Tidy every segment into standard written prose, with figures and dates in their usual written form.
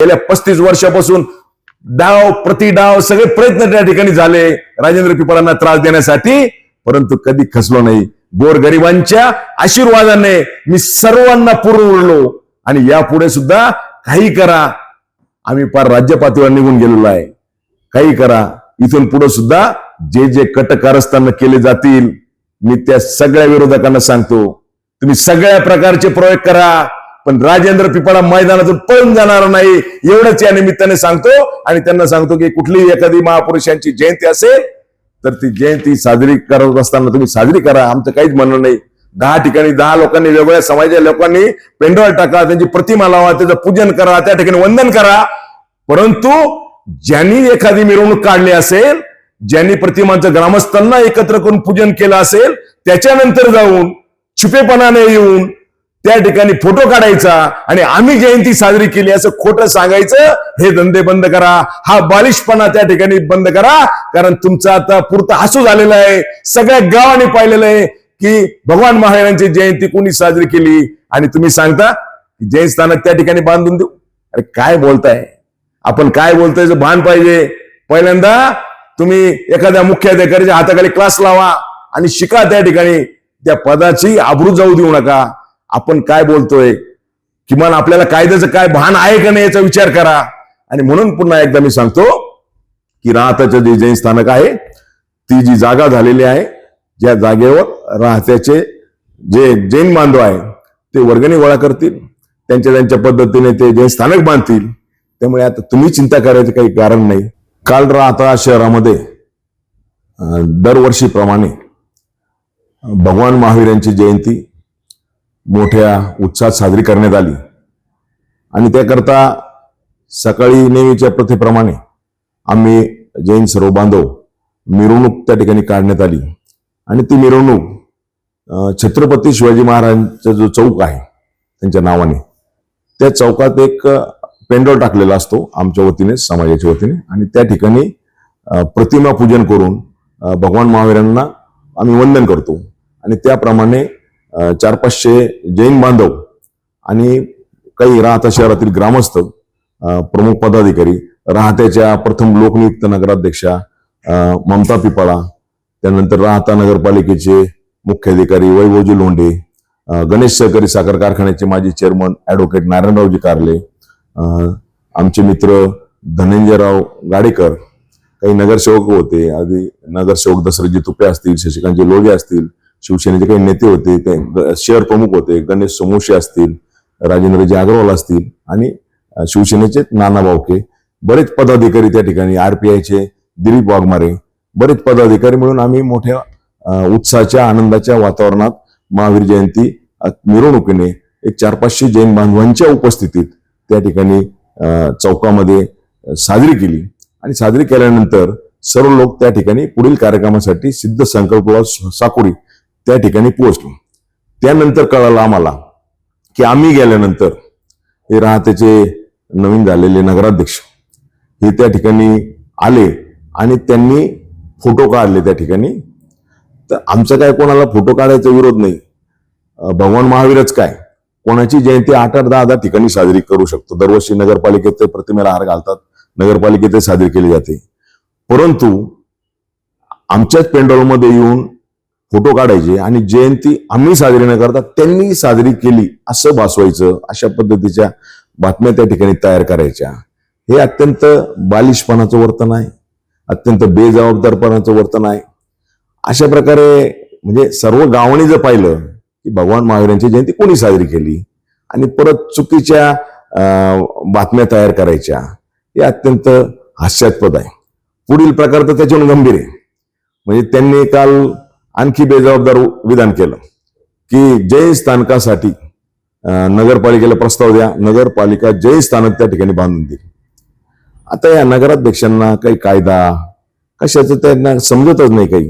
गेल्या 35 वर्षापासून डाव प्रतिडाव सगळे प्रयत्न त्या ठिकाणी झाले राजेंद्र पिपळांना त्रास देण्यासाठी, परंतु कधी खचलो नाही. गोरगरिबांच्या आशीर्वादाने मी सर्वांना पुरवलो आणि यापुढे सुद्धा काही करा. आम्ही पार राज्य पातळीवर निघून गेलेलो आहे. काही करा, इथून पुढे सुद्धा जे जे कट कारस्थान केले जातील मी त्या सगळ्या विरोधकांना सांगतो, तुम्ही सगळ्या प्रकारचे प्रयोग करा, पण राजेंद्र पिपळा मैदानातून पळून जाणार नाही एवढंच या निमित्ताने सांगतो. आणि त्यांना सांगतो की कुठलीही एखादी महापुरुषांची जयंती असेल तर ती जयंती साजरी करत असताना तुम्ही साजरी करा, आमचं काहीच म्हणणं नाही. 10 ठिकाणी 10 लोकांनी, वेगवेगळ्या समाजाच्या लोकांनी पेंडॉल टाका, त्यांची प्रतिमा लावा, त्याचं पूजन करा, त्या ठिकाणी वंदन करा. परंतु ज्यांनी एखादी मिरवणूक काढली असेल, ज्यांनी प्रतिमांचं ग्रामस्थांना एकत्र करून पूजन केलं असेल, त्याच्यानंतर जाऊन छुपेपणाने येऊन त्या ठिकाणी फोटो काढायचा आणि आम्ही जयंती साजरी केली असं खोटं सांगायचं, हे धंदे बंद करा. हा बालिशपणा त्या ठिकाणी बंद करा. कारण तुमचा आता पुरता हसू झालेला आहे. सगळ्या गावाने पाहिलेलं आहे की भगवान महावीरांची जयंती कोणी साजरी केली आणि तुम्ही सांगता की जयंती स्थानक त्या ठिकाणी बांधून देऊ. अरे काय बोलताय आपण, काय बोलतोय भान पाहिजे. पहिल्यांदा तुम्ही एखाद्या मुख्याधिकाऱ्याच्या हाताखाली क्लास लावा आणि शिका, त्या ठिकाणी त्या पदाची आबरू जाऊ देऊ नका. आपण काय बोलतोय, किमान आपल्याला कायद्याचं काय भान आहे का नाही याचा विचार करा. आणि म्हणून पुन्हा एकदा मी सांगतो की राहत्याचं जे जैन स्थानक आहे, ती जी जागा झालेली आहे, ज्या जागेवर राहत्याचे जे जैन बांधव आहे ते वर्गणी गोळा करतील, त्यांच्या पद्धतीने ते जैन स्थानक बांधतील. त्यामुळे आता तुम्ही चिंता करायचं काही कारण नाही. काल राहता शहरामध्ये दरवर्षीप्रमाणे भगवान महावीर यांची जयंती मोठ्या उत्साहात साजरी करण्यात आली आणि त्याकरता सकाळी नेहमीच्या प्रथेप्रमाणे आम्ही जैन सर्व बांधव मिरवणूक त्या ठिकाणी काढण्यात आली. आणि ती मिरवणूक छत्रपती शिवाजी महाराजांचा जो चौक आहे त्यांच्या नावाने, त्या चौकात एक पेंडॉल टाकलेला असतो आमच्या वतीने, समाजाच्या वतीने, आणि त्या ठिकाणी प्रतिमा पूजन करून भगवान महावीरांना आम्ही वंदन करतो. आणि त्याप्रमाणे 400-500 जैन बांधव आणि काही राहता शहरातील ग्रामस्थ, प्रमुख पदाधिकारी, राहत्याच्या प्रथम लोकनियुक्त नगराध्यक्षा ममता पिपाळा, त्यानंतर राहता नगरपालिकेचे मुख्याधिकारी वैभवजी लोंढे, गणेश सहकारी साखर कारखान्याचे माजी चेअरमन ऍडव्होकेट नारायणरावजी कारले, आमचे मित्र धनंजयराव गाडेकर, काही नगरसेवक होते, आधी नगरसेवक दशरथजी तुपे असतील, शशिकांतजी लोगे असतील, शिवसेनेचे काही नेते होते, ते शहर प्रमुख होते, गणेश समोशे असतील, राजेंद्रजी अग्रवाल असतील आणि शिवसेनेचे नाना बावके, बरेच पदाधिकारी त्या ठिकाणी, RPIचे दिलीप वाघमारे, बरेच पदाधिकारी मिळून आम्ही मोठ्या उत्साहाच्या आनंदाच्या वातावरणात महावीर जयंती मिरवणुकीने एक 400-500 जैन बांधवांच्या उपस्थितीत त्या ठिकाणी चौकामध्ये साजरी केली. आणि साजरी केल्यानंतर सर्व लोक त्या ठिकाणी पुढील कार्यक्रमासाठी सिद्ध संकल्प साकोरी त्या ठिकाणी पोहोचलो. त्यानंतर कळालं आम्हाला की आम्ही गेल्यानंतर हे राहत्याचे नवीन झालेले नगराध्यक्ष हे त्या ठिकाणी आले आणि त्यांनी फोटो काढले त्या ठिकाणी. तर आमचं काय कोणाला फोटो काढायचा विरोध नाही. भगवान महावीरच काय, कोणाची जयंती 8-10 ठिकाणी साजरी करू शकतो. दरवर्षी नगरपालिकेत प्रतिमेला हार घालतात, नगरपालिकेत साजरी केली जाते. परंतु आमच्याच पेंडॉलमध्ये येऊन फोटो काढायचे आणि जयंती आम्ही साजरी न करता त्यांनी साजरी केली असं भासवायचं, अशा पद्धतीच्या बातम्या त्या ठिकाणी तयार करायच्या. हे अत्यंत बालिशपणाचं वर्तन आहे, अत्यंत बेजबाबदारपणाचं वर्तन आहे. अशा प्रकारे म्हणजे सर्व गावाने जर पाहिलं की भगवान महावीरांची जयंती कोणी साजरी केली आणि परत चुकीच्या बातम्या तयार करायच्या, हे अत्यंत हास्यास्पद आहे. पुढील प्रकार तर त्याच्याहून गंभीर आहे. म्हणजे त्यांनी काल आणखी बेजबाबदार विधान केलं की जैन स्थानकासाठी नगरपालिकेला प्रस्ताव द्या, नगरपालिका जैन स्थानक त्या ठिकाणी बांधून देईल. आता या नगराध्यक्षांना काही कायदा कशाचं त्यांना समजतच नाही. काही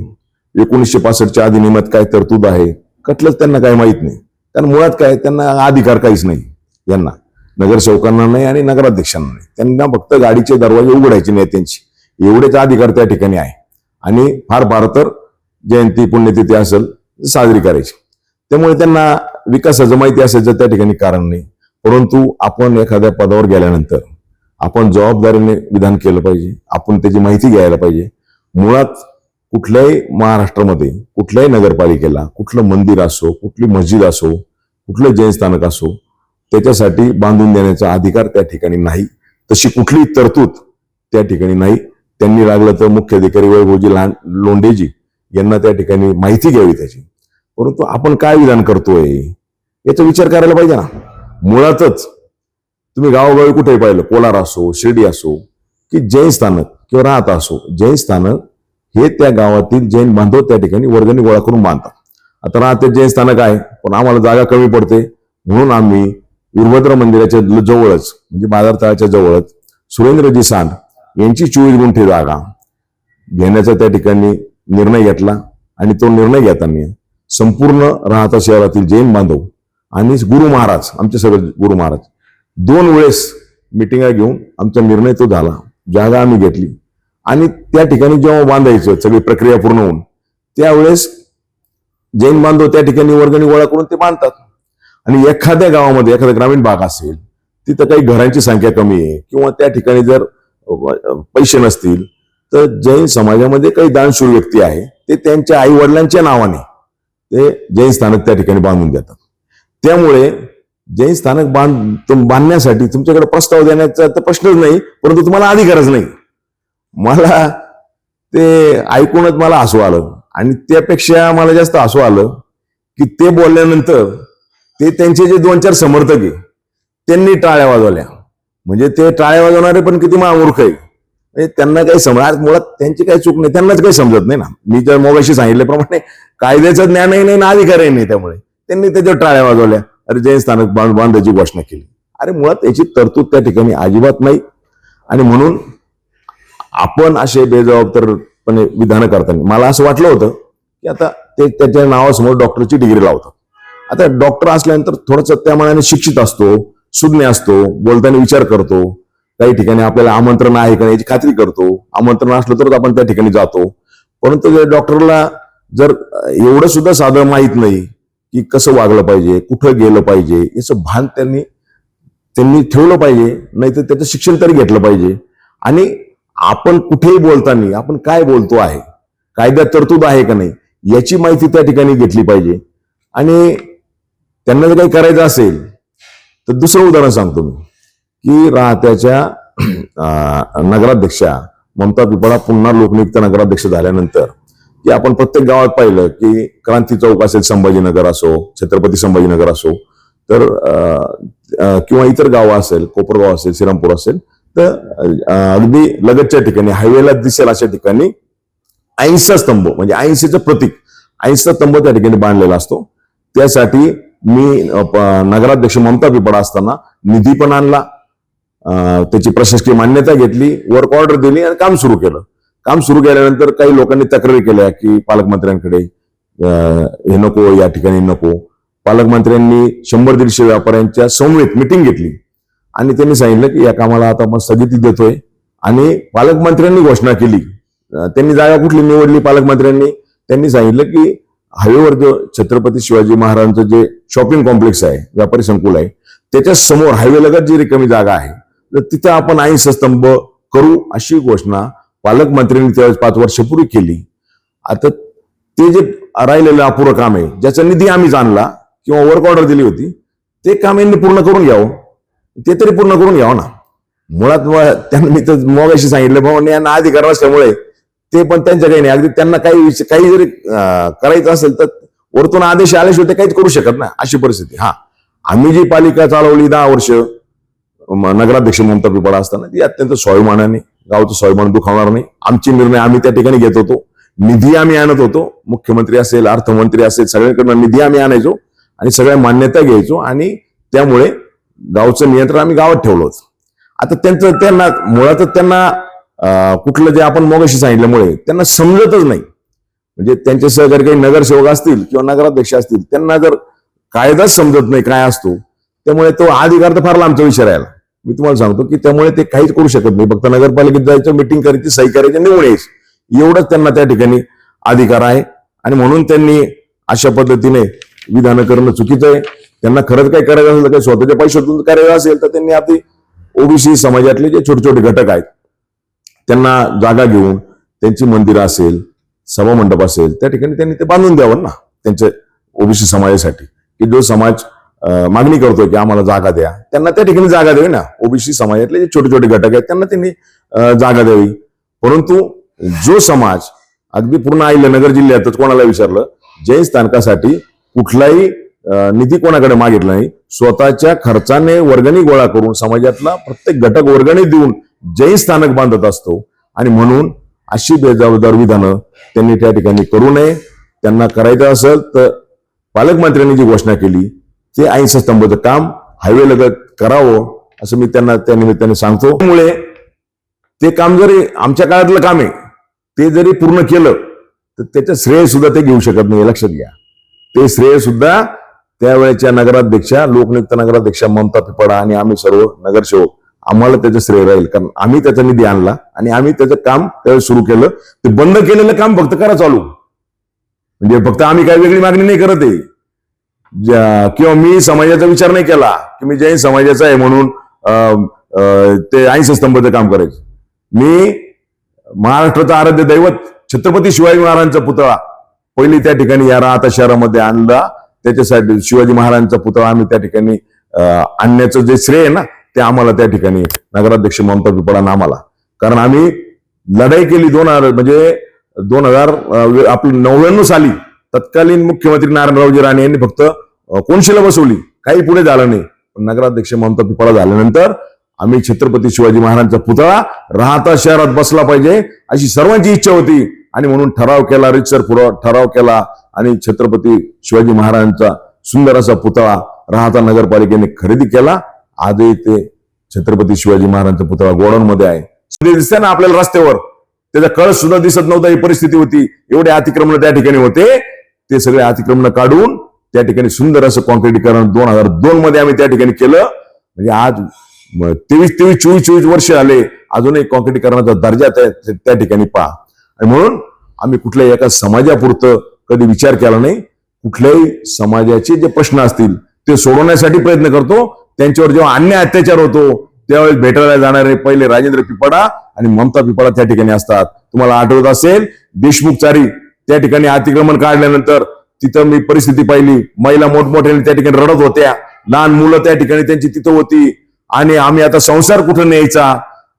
1965च्या अधिनियमात काय तरतूद आहे कटलंच त्यांना काही माहित नाही. कारण मुळात काय त्यांना अधिकार काहीच नाही, यांना नगरसेवकांना नाही आणि नगराध्यक्षांना नाही. त्यांना फक्त गाडीचे दरवाजे उघडायचे नेत्यांची, एवढेच अधिकार त्या ठिकाणी आहे. आणि फार तर जयंती पुण्यतिथी असेल साजरी करायची. त्यामुळे त्यांना विकासाचं माहिती असायचं त्या ठिकाणी कारण नाही. परंतु आपण एखाद्या पदावर गेल्यानंतर आपण जबाबदारीने विधान केलं पाहिजे, आपण त्याची माहिती घ्यायला पाहिजे. मुळात कुठल्याही महाराष्ट्रामध्ये कुठल्याही नगरपालिकेला कुठलं मंदिर असो, कुठली मस्जिद असो, कुठलं जैन स्थानक असो, त्याच्यासाठी बांधून देण्याचा अधिकार त्या ठिकाणी नाही. तशी कुठलीही तरतूद त्या ठिकाणी नाही. त्यांनी लागलं तर मुख्याधिकारी वैभवजी लोंढेजी यांना त्या ठिकाणी माहिती घ्यावी त्याची. परंतु आपण काय विधान करतोय याचा विचार करायला पाहिजे ना. मुळातच तुम्ही गावोगावी कुठेही पाहिलं, कोलार असो, शिर्डी असो, की जैन स्थानक किंवा राहता असो, जैन स्थानक हे त्या गावातील जैन बांधव त्या ठिकाणी वर्गणी गोळा करून बांधतात. आता राहते जैन स्थानक आहे, पण आम्हाला जागा कमी पडते म्हणून आम्ही वीरभद्र मंदिराच्या जवळच म्हणजे बाजारतळाच्या जवळच सुरेंद्रजी सांड यांची 24 गुंठे जागा घेण्याचा त्या ठिकाणी निर्णय घेतला. आणि तो निर्णय घेताना संपूर्ण राहता शहरातील जैन बांधव आणि गुरु महाराज, आमचे सगळे गुरु महाराज 2 वेळेस मिटिंगा घेऊन आमचा निर्णय तो झाला. जागा आम्ही घेतली आणि त्या ठिकाणी जेव्हा बांधायचं सगळी प्रक्रिया पूर्ण होऊन त्यावेळेस जैन बांधव त्या ठिकाणी वर्गणी गोळा करून ते बांधतात. आणि एखाद्या गावामध्ये एखादा ग्रामीण भाग असेल, तिथं काही घरांची संख्या कमी आहे किंवा त्या ठिकाणी जर पैसे नसतील तर जैन समाजामध्ये काही दानशूर व्यक्ती आहे, ते त्यांच्या आई वडिलांच्या नावाने ते जैन स्थानक त्या ठिकाणी बांधून देतात. त्यामुळे जैन स्थानक बांधण्यासाठी तुमच्याकडे प्रस्ताव देण्याचा तर प्रश्नच नाही, परंतु तुम्हाला अधिकारच नाही. मला ते ऐकूनच मला हसू आलं. आणि त्यापेक्षा मला जास्त हसू आलं की ते बोलल्यानंतर ते त्यांचे जे 2-4 समर्थक आहे त्यांनी टाळ्या वाजवल्या. म्हणजे ते टाळ्या वाजवणारे पण किती महामूर्ख आहे. त्यांना काही समज, मुळात त्यांची काही चूक नाही, त्यांनाच काही समजत नाही ना. मी तर मोगाशी सांगितल्याप्रमाणे कायद्याचं ज्ञानही नाही ना अधिकारही नाही, त्यामुळे त्यांनी त्याच्यावर टाळ्या वाजवल्या. अरे जैन स्थानक बांधायची घोषणा केली. अरे मुळात याची तरतूद त्या ठिकाणी अजिबात नाही. आणि म्हणून आपण असे बेजबाबदारपणे विधान करताना मला असं वाटलं होतं की आता ते त्याच्या नावासमोर डॉक्टरची डिग्री लावतात. आता डॉक्टर असल्यानंतर थोडंसं त्या मनाने शिक्षित असतो, सुज्ञ असतो, बोलताना विचार करतो, काही ठिकाणी आपल्याला आमंत्रण आहे का याची खात्री करतो. आमंत्रण असलं तरच आपण त्या ठिकाणी जातो. परंतु डॉक्टरला जर एवढं सुद्धा साधं माहीत नाही की कसं वागलं पाहिजे, कुठं गेलं पाहिजे, याचं भान त्यांनी ठेवलं पाहिजे. नाहीतर त्याचं शिक्षण तरी घेतलं पाहिजे. आणि आपण कुठेही बोलताना आपण काय बोलतो आहे, कायद्यात तरतूद आहे का नाही याची माहिती त्या ठिकाणी घेतली पाहिजे. आणि त्यांना जर काही करायचं असेल तर दुसरं उदाहरण सांगतो मी की राहत्याच्या नगराध्यक्षा ममता पिपळा पुन्हा लोकनियुक्त नगराध्यक्ष झाल्यानंतर की आपण प्रत्येक गावात पाहिलं की क्रांती चौक असेल, संभाजीनगर असो, छत्रपती संभाजीनगर असो, तर किंवा इतर गावं असेल, कोपरगाव असेल, श्रीरामपूर असेल, तर अगदी लगतच्या ठिकाणी हायवेला दिसेल अशा ठिकाणी 80 स्तंभ म्हणजे 80चं प्रतीक 80 स्तंभ त्या ठिकाणी बांधलेला असतो. त्यासाठी मी नगराध्यक्ष ममता पिपळा असताना निधी पण आणला, त्याची प्रशासकीय मान्यता घेतली, वर्क ऑर्डर दिली आणि काम सुरू केलं. काम सुरू केल्यानंतर काही लोकांनी तक्रारी केल्या की पालकमंत्र्यांकडे हे नको, या ठिकाणी नको. पालकमंत्र्यांनी 100-150 व्यापाऱ्यांच्या समवेत मिटिंग घेतली आणि त्यांनी सांगितलं की या कामाला आता आपण स्थगिती देतोय. आणि पालकमंत्र्यांनी घोषणा केली. त्यांनी जागा कुठली निवडली पालकमंत्र्यांनी, त्यांनी सांगितलं की हायवेवर जो छत्रपती शिवाजी महाराजांचं जे शॉपिंग कॉम्प्लेक्स आहे, व्यापारी संकुल आहे, त्याच्या समोर हायवे लगत जी रिकामी जागा आहे तर तिथं आपण 80 स्तंभ करू अशी घोषणा पालकमंत्र्यांनी त्यावेळेस 5 वर्षापूर्वी केली. आता ते जे राहिलेलं अपुरं काम आहे, ज्याचा निधी आम्ही जाणला किंवा वर्क ऑर्डर दिली होती, ते काम यांनी पूर्ण करून घ्यावं. ते तरी पूर्ण करून घ्यावं ना. मुळात त्यांना मी तर मगाशी सांगितलं बाबा यांना अधिकार असल्यामुळे ते पण त्यांच्या काही नाही. अगदी त्यांना काही जरी करायचं असेल तर वरतून आदेश आल्याशिवाय ते काहीच करू शकत नाही, अशी परिस्थिती. आम्ही जी पालिका चालवली 10 वर्ष नगराध्यक्ष ममता पिपळा असताना, ती अत्यंत स्वाभिमानाने, गावचं स्वाभिमान दुखावणार नाही, आमचे निर्णय आम्ही त्या ठिकाणी घेत होतो, निधी आम्ही आणत होतो, मुख्यमंत्री असेल, अर्थमंत्री असेल, सगळ्यांकडनं निधी आम्ही आणायचो आणि सगळ्या मान्यता घ्यायचो आणि त्यामुळे गावचं नियंत्रण आम्ही गावात ठेवलं होतं. आता त्यांना मुळातच त्यांना कुठलं जे आपण मगाशी सांगितल्यामुळे त्यांना समजतच नाही. म्हणजे त्यांचे सहकारी काही नगरसेवक असतील किंवा नगराध्यक्ष असतील, त्यांना जर कायदाच समजत नाही काय असतो, त्यामुळे तो अधिकार तर फार लांबचा विषय राहिला. मी तुम्हाला सांगतो की त्यामुळे ते काहीच करू शकत नाही. फक्त नगरपालिकेत जायचं, मिटिंग करायची, सही करायची, निवडून यायची, एवढंच त्यांना त्या ठिकाणी अधिकार आहे. आणि म्हणून त्यांनी अशा पद्धतीने विधानं करणं चुकीचं आहे. त्यांना खरंच काही करायचं असेल तर, काही स्वतःच्या पैशातून करायचं असेल तर त्यांनी आधी ओबीसी समाजातले जे छोटे छोटे घटक आहेत त्यांना जागा घेऊन त्यांची मंदिरं असेल, सभामंडप असेल, त्या ठिकाणी त्यांनी ते बांधून द्यावं ना त्यांच्या ओबीसी समाजासाठी, की जो समाज मागणी करतोय की आम्हाला जागा द्या, त्यांना त्या ठिकाणी जागा द्यावी ना. ओबीसी समाजातले जे छोटे छोटे घटक आहेत त्यांना त्यांनी जागा द्यावी. परंतु जो समाज अगदी पूर्ण अहिल्यानगर जिल्ह्यातच कोणाला विचारलं, जैन स्थानकासाठी कुठलाही निधी कोणाकडे मागितला नाही, स्वतःच्या खर्चाने वर्गणी गोळा करून समाजातला प्रत्येक घटक वर्गणी देऊन जैन स्थानक बांधत असतो. आणि म्हणून अशी बेजबाबदार विधानं त्यांनी त्या ठिकाणी करू नये. त्यांना करायचं असेल तर पालकमंत्र्यांनी जी घोषणा केली ते 80 स्तंभाचं काम हायवे लगत करावं असं मी त्यांना त्या निमित्ताने सांगतो. त्यामुळे ते काम जरी आमच्या काळातलं काम आहे ते जरी पूर्ण केलं तर त्याचं श्रेय सुद्धा ते घेऊ शकत नाही, लक्षात घ्या. ते श्रेय सुद्धा त्यावेळेच्या नगराध्यक्षा, लोकनियुक्त नगराध्यक्षा ममता पिपाडा आणि आम्ही सर्व नगरसेवक, आम्हाला त्याचं श्रेय राहील. कारण आम्ही त्याचा निधी आणला आणि आम्ही त्याचं काम त्यावेळेस सुरू केलं. ते बंद केलेलं काम फक्त करा चालू, म्हणजे फक्त आम्ही काही वेगळी मागणी नाही करत आहे, किंवा मी समाजाचा विचार नाही केला की मी जैन समाजाचा आहे म्हणून ते 80 स्तंभाचं काम करायचं. मी महाराष्ट्राचं आराध्य दैवत छत्रपती शिवाजी महाराजांचा पुतळा पहिली त्या ठिकाणी या राहता शहरामध्ये आणला. त्याच्यासाठी शिवाजी महाराजांचा पुतळा आम्ही त्या ठिकाणी आणण्याचं जे श्रेय आहे ना ते आम्हाला त्या ठिकाणी नगराध्यक्ष ममता पिपाडा आम्हाला, कारण आम्ही लढाई केली 2000 आपली 99 साली तत्कालीन मुख्यमंत्री नारायणरावजी राणे यांनी फक्त कोनशिला बसवली, काही पुढे झालं नाही. पण नगराध्यक्ष ममता पिपाडा झाल्यानंतर आम्ही छत्रपती शिवाजी महाराजांचा पुतळा राहता शहरात बसला पाहिजे अशी सर्वांची इच्छा होती. आणि म्हणून ठराव केला, रितसर ठराव केला आणि छत्रपती शिवाजी महाराजांचा सुंदर असा पुतळा राहता नगरपालिकेने खरेदी केला. आजही ते छत्रपती शिवाजी महाराजांचा पुतळा गोडाऊन मध्ये आहे. दिसते ना आपल्याला रस्त्यावर, त्याचा कळस सुद्धा दिसत नव्हता, ही परिस्थिती होती. एवढे अतिक्रमण त्या ठिकाणी होते. ते सगळे अतिक्रमण काढून त्या ठिकाणी सुंदर असं कॉन्क्रीटीकरण 2002 मध्ये आम्ही त्या ठिकाणी केलं. म्हणजे आज 23-24 वर्ष आले, अजूनही कॉन्क्रीटीकरणाचा दर्जा त्या ठिकाणी पहा. आणि म्हणून आम्ही कुठल्याही एका समाजापुरतं कधी विचार केला नाही. कुठल्याही समाजाचे जे प्रश्न असतील ते सोडवण्यासाठी प्रयत्न करतो. त्यांच्यावर जेव्हा अन्याय अत्याचार होतो त्यावेळेस भेटायला जाणारे पहिले राजेंद्र पिपाडा आणि ममता पिपाडा त्या ठिकाणी असतात. तुम्हाला आठवत असेल देशमुखचारी त्या ठिकाणी अतिक्रमण काढल्यानंतर तिथं मी परिस्थिती पाहिली. महिला मोठमोठ्याने त्या ठिकाणी रडत होत्या, लहान मुलं त्या ठिकाणी त्यांची तिथं होती. आणि आम्ही आता संसार कुठं न्यायचा,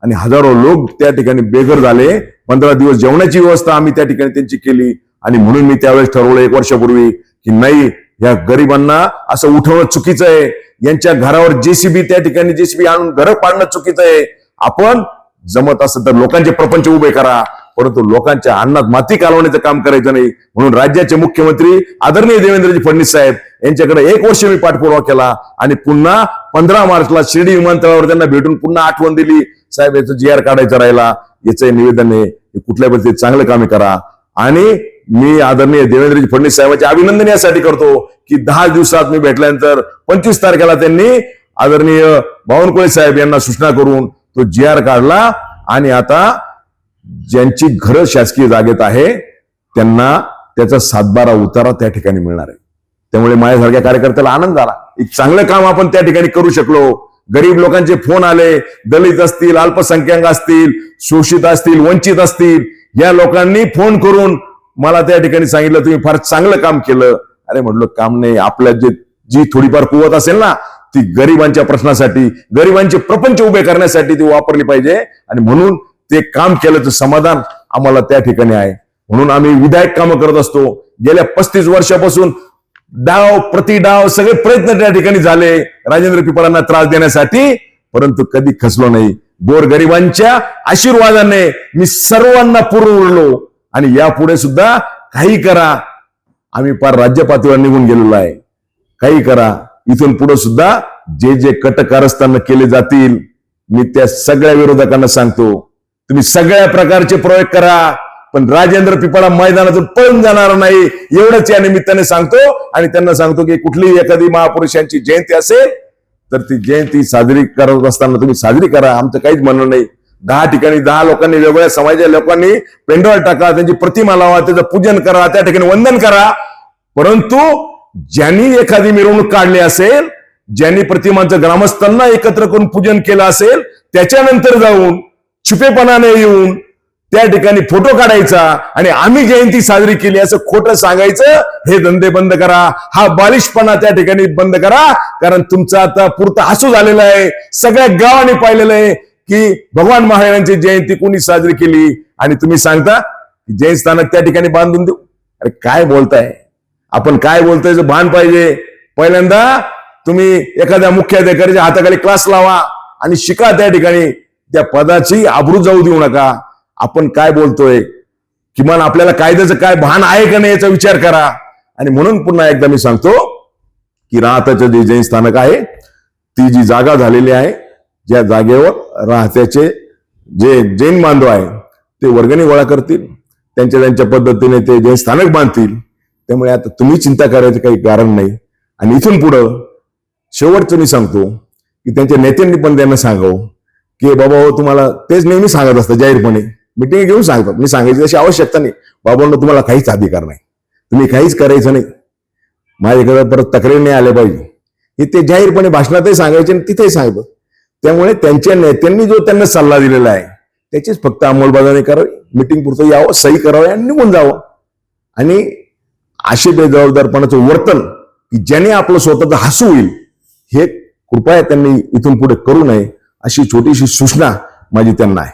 आणि हजारो लोक त्या ठिकाणी बेघर झाले. 15 दिवस जेवणाची व्यवस्था आम्ही त्या ठिकाणी त्यांची केली. आणि म्हणून मी त्यावेळेस ठरवलं 1 वर्षापूर्वी की नाही, या गरिबांना असं उठवणं चुकीचं आहे. यांच्या घरावर जेसीबी त्या ठिकाणी जेसीबी आणून घर पाडणं चुकीचं आहे. आपण जमत असं तर लोकांचे प्रपंच उभे करा, परंतु लोकांच्या अन्नात माती कालवण्याचं काम करायचं नाही. म्हणून राज्याचे मुख्यमंत्री आदरणीय देवेंद्रजी फडणवीस साहेब यांच्याकडे 1 वर्ष मी पाठपुरावा केला आणि पुन्हा 15 मार्चला शिर्डी विमानतळावर त्यांना भेटून पुन्हा आठवण दिली, साहेब याचं GR काढायचं राहिला, याचं निवेदन आहे, कुठल्या पद्धतीने चांगलं कामे करा. आणि मी आदरणीय देवेंद्रजी फडणवीस साहेबांचे अभिनंदन यासाठी करतो की 10 दिवसात मी भेटल्यानंतर 25 तारखेला त्यांनी आदरणीय बावनकुळे साहेब यांना सूचना करून तो GR काढला. आणि आता ज्यांची घरं शासकीय जागेत आहे त्यांना त्याचा 7/12 उतारा त्या ठिकाणी मिळणार आहे. त्यामुळे माझ्यासारख्या कार्यकर्त्याला आनंद झाला. एक चांगलं काम आपण त्या ठिकाणी करू शकलो. गरीब लोकांचे फोन आले, दलित असतील, अल्पसंख्याक असतील, शोषित असतील, वंचित असतील, या लोकांनी फोन करून मला त्या ठिकाणी सांगितलं तुम्ही फार चांगलं काम केलं. अरे म्हटलं काम नाही, आपल्या जी थोडीफार कुवत असेल ना ती गरिबांच्या प्रश्नासाठी, गरिबांचे प्रपंच उभे करण्यासाठी ती वापरली पाहिजे. आणि म्हणून ते काम केल्याचं समाधान आम्हाला त्या ठिकाणी आहे. म्हणून आम्ही विधायक कामं करत असतो. गेल्या 35 वर्षापासून डाव प्रतिडाव सगळे प्रयत्न त्या ठिकाणी झाले राजेंद्र पिपाडांना त्रास देण्यासाठी, परंतु कधी खचलो नाही. गोरगरिबांच्या आशीर्वादाने मी सर्वांना पुरून उरलो. आणि यापुढे सुद्धा काही करा, आम्ही पार राज्य पातळीवर निघून गेलेलो आहे. काही करा, इथून पुढे सुद्धा जे जे कट कारस्थान केले जातील मी त्या सगळ्या विरोधकांना सांगतो, तुम्ही सगळ्या प्रकारचे प्रयोग करा, पण राजेंद्र पिपाडा मैदानातून पळून जाणार नाही एवढंच या निमित्ताने सांगतो. आणि त्यांना सांगतो की कुठलीही एखादी महापुरुषांची जयंती असेल तर ती जयंती साजरी करत असताना तुम्ही साजरी करा, आमचं काहीच म्हणणं नाही. 10 ठिकाणी 10 लोकांनी, वेगवेगळ्या समाजाच्या लोकांनी पेंडॉल टाका, त्यांची प्रतिमा लावा, त्याचं पूजन करा, त्या ठिकाणी वंदन करा. परंतु ज्यांनी एखादी मिरवणूक काढली असेल, ज्यांनी प्रतिमांचं ग्रामस्थांना एकत्र करून पूजन केलं असेल त्याच्यानंतर जाऊन छुपेपणाने येऊन त्या ठिकाणी फोटो काढायचा आणि आम्ही जयंती साजरी केली असं खोटं सांगायचं, हे धंदे बंद करा. हा बालिशपणा त्या ठिकाणी बंद करा. कारण तुमचा आता पुरता हसू झालेला आहे. सगळ्या गावाने पाहिलेलं आहे की भगवान महावीरांची जयंती कोणी साजरी केली आणि तुम्ही सांगता की जैन स्थानक त्या ठिकाणी बांधून देऊ. अरे काय बोलताय आपण, काय बोलताय? भान पाहिजे. पहिल्यांदा तुम्ही एखाद्या मुख्याधिकाऱ्याच्या हाताखाली क्लास लावा आणि शिका त्या ठिकाणी. त्या पदाची आबरू जाऊ देऊ नका. आपण काय बोलतोय, किमान आपल्याला कायद्याचं काय भान आहे का नाही याचा विचार करा. आणि म्हणून पुन्हा एकदा मी सांगतो की राहत्याचं जे जैन स्थानक आहे, ती जी जागा झालेली आहे, ज्या जागेवर राहत्याचे जे जैन बांधव आहे ते वर्गणी गोळा करतील, त्यांच्या पद्धतीने ते जैन स्थानक बांधतील. त्यामुळे आता तुम्ही चिंता करायचं काही कारण नाही. आणि इथून पुढं शेवटचं मी सांगतो की त्यांच्या नेत्यांनी पण त्यांना सांगावं की बाबा हो, तुम्हाला तेच नेहमी सांगत असतं जाहीरपणे, मिटिंग घेऊन सांगतात. मी सांगायची तशी आवश्यकता नाही. बाबांना तुम्हाला काहीच अधिकार नाही, तुम्ही काहीच करायचं नाही, माझ्याकडे परत तक्रारी नाही आल्या पाहिजे, हे ते जाहीरपणे भाषणातही सांगायचे आणि तिथेही सांगतात. त्यामुळे त्यांच्या नेत्यांनी जो त्यांना सल्ला दिलेला आहे त्याचीच फक्त अंमलबजावणी करावी. मिटिंग पुरतं यावं, सही करावी आणि निघून जावं. आणि असे बेजबाबदारपणाचं वर्तन की ज्याने आपलं स्वतःचं हसू होईल, हे कृपया त्यांनी इथून पुढे करू नये, अशी छोटीशी सूचना माझी त्यांना आहे.